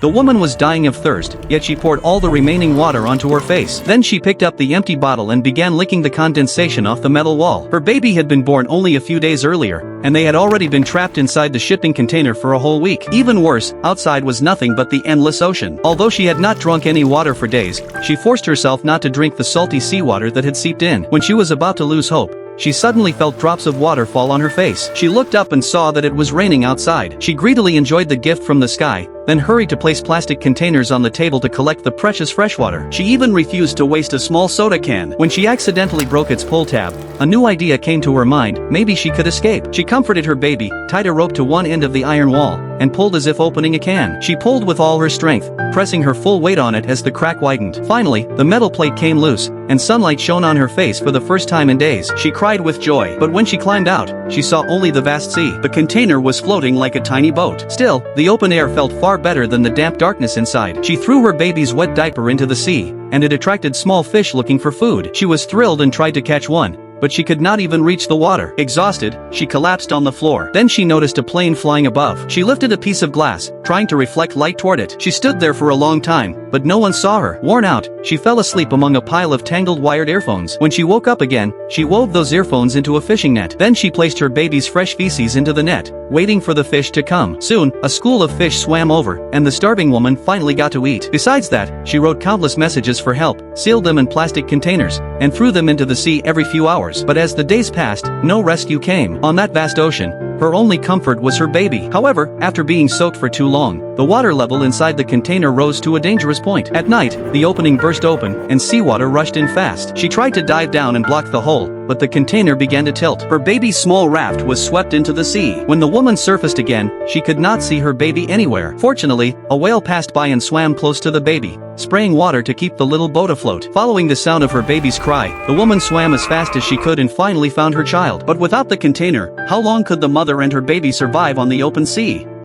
The woman was dying of thirst, yet she poured all the remaining water onto her face. Then she picked up the empty bottle and began licking the condensation off the metal wall. Her baby had been born only a few days earlier, and they had already been trapped inside the shipping container for a whole week. Even worse, outside was nothing but the endless ocean. Although she had not drunk any water for days, she forced herself not to drink the salty seawater that had seeped in. When she was about to lose hope, she suddenly felt drops of water fall on her face. She looked up and saw that it was raining outside. She greedily enjoyed the gift from the sky, then hurried to place plastic containers on the table to collect the precious freshwater. She even refused to waste a small soda can. When she accidentally broke its pull tab, a new idea came to her mind: maybe she could escape. She comforted her baby, tied a rope to one end of the iron wall, and pulled as if opening a can. She pulled with all her strength, pressing her full weight on it as the crack widened. Finally, the metal plate came loose, and sunlight shone on her face for the first time in days. She cried with joy, but when she climbed out, she saw only the vast sea. The container was floating like a tiny boat. Still, the open air felt far better than the damp darkness inside. She threw her baby's wet diaper into the sea, and it attracted small fish looking for food. She was thrilled and tried to catch one, but she could not even reach the water. Exhausted, she collapsed on the floor. Then she noticed a plane flying above. She lifted a piece of glass, trying to reflect light toward it. She stood there for a long time, but no one saw her. Worn out, she fell asleep among a pile of tangled wired earphones. When she woke up again, she wove those earphones into a fishing net. Then she placed her baby's fresh feces into the net, waiting for the fish to come. Soon, a school of fish swam over, and the starving woman finally got to eat. Besides that, she wrote countless messages for help, sealed them in plastic containers, and threw them into the sea every few hours. But as the days passed, no rescue came. On that vast ocean, her only comfort was her baby. However, after being soaked for too long, the water level inside the container rose to a dangerous point. At night, the opening burst open, and seawater rushed in fast. She tried to dive down and block the hole, but the container began to tilt. Her baby's small raft was swept into the sea. When the woman surfaced again, she could not see her baby anywhere. Fortunately, a whale passed by and swam close to the baby, spraying water to keep the little boat afloat. Following the sound of her baby's cry, the woman swam as fast as she could and finally found her child. But without the container, how long could the mother and her baby survive on the open sea?